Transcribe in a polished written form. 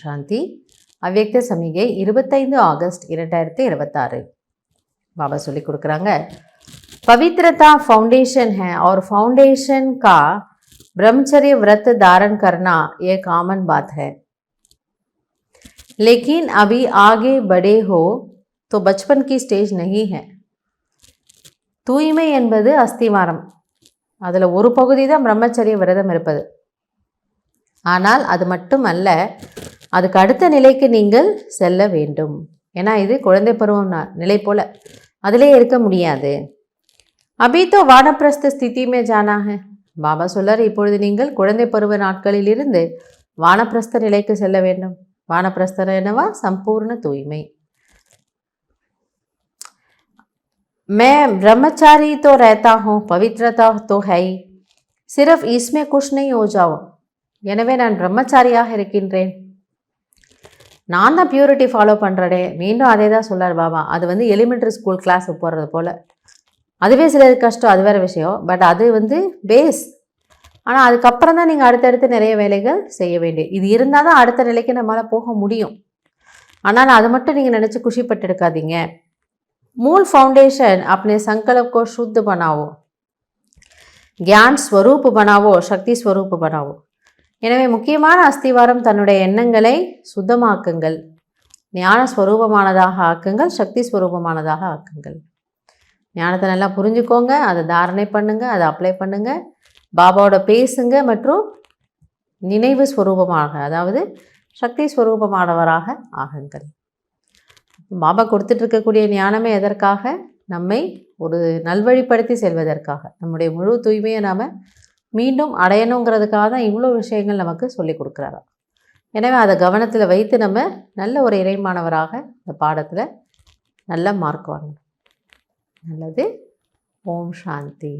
சாந்தி. அவ்யக்த சமிகை 25 ஆகஸ்ட் 2026. बाबा சொல்லி கொடுக்குறாங்க, पवित्रता फाउंडेशन है और फाउंडेशन का ब्रह्मचर्य व्रत धारण करना ये कॉमन बात है, लेकिन अभी आगे बड़े हो तो बचपन की स्टेज नहीं है. தூய்மை என்பது அஸ்திவாரம். அதில் ஒரு பகுதி தான் பிரம்மச்சரிய விரதம் இருப்பது. ஆனால் அது மட்டும் அல்ல, அதுக்கு அடுத்த நிலைக்கு நீங்கள் செல்ல வேண்டும். ஏன்னா இது குழந்தை பருவம் நிலை போல அதிலே இருக்க முடியாது. அபி தோ வானப்பிரஸ்த ஸ்திதிமே ஜானா ஹை. பாபா சொல்லார், இப்பொழுது நீங்கள் குழந்தை பருவ நாட்களிலிருந்து வானப்பிரஸ்த நிலைக்கு செல்ல வேண்டும். வானப்பிரஸ்தர் என்னவா? சம்பூர்ண தூய்மை. मैं ब्रह्मचारी तो रहता हूँ, पवित्रता तो है ही, सिर्फ इसमें कुछ नहीं हो जाओ. எனவே நான் பிரம்மச்சாரியாக இருக்கின்றேன், நான் தான் பியூரிட்டி ஃபாலோ பண்ணுறேன். மீண்டும் அதே தான் சொல்லார் பாபா. அது எலிமெண்ட்ரி ஸ்கூல் கிளாஸ் போடுறது போல். அதுவே சிலருக்கு கஷ்டம், அது வேறு விஷயம். பட் அது பேஸ். ஆனால் அதுக்கப்புறம் தான் நீங்கள் அடுத்தடுத்து நிறைய வேலைகள் செய்ய வேண்டியது. இது இருந்தால் தான் அடுத்த நிலைக்கு நம்மளால் போக முடியும். ஆனால் அது மட்டும் நீங்கள் நினச்சி குஷிப்பட்டு எடுக்காதீங்க. मूल फाउंडेशन अपने संकल्प को शुद्ध बनाओ, ज्ञान स्वरूप बनाओ, शक्ति स्वरूप बनाओ. எனவே முக்கியமான அஸ்திவாரம் தன்னுடைய எண்ணங்களை சுத்தமாக்குங்கள், ஞான ஸ்வரூபமானதாக ஆக்குங்கள், சக்தி ஸ்வரூபமானதாக ஆக்குங்கள். ஞானத்தை நல்லா புரிஞ்சுக்கோங்க, அதை தாரணை பண்ணுங்கள், அதை அப்ளை பண்ணுங்கள், பாபாவோட பேசுங்க மற்றும் நினைவு ஸ்வரூபமாக, அதாவது சக்தி ஸ்வரூபமானவராக ஆகுங்கள். பாபா கொடுத்துட்ருக்கக்கூடிய ஞானமே எதற்காக? நம்மை ஒரு நல்வழிப்படுத்தி செல்வதற்காக, நம்முடைய முழு தூய்மையை நாம் மீண்டும் அடையணுங்கிறதுக்காக தான் இவ்வளோ விஷயங்கள் நமக்கு சொல்லி கொடுக்குறாரா. எனவே அதை கவனத்தில் வைத்து நம்ம நல்ல ஒரு இறைமானவராக இந்த பாடத்தில் நல்ல மார்க் வாங்கணும். நல்லது. ஓம் சாந்தி.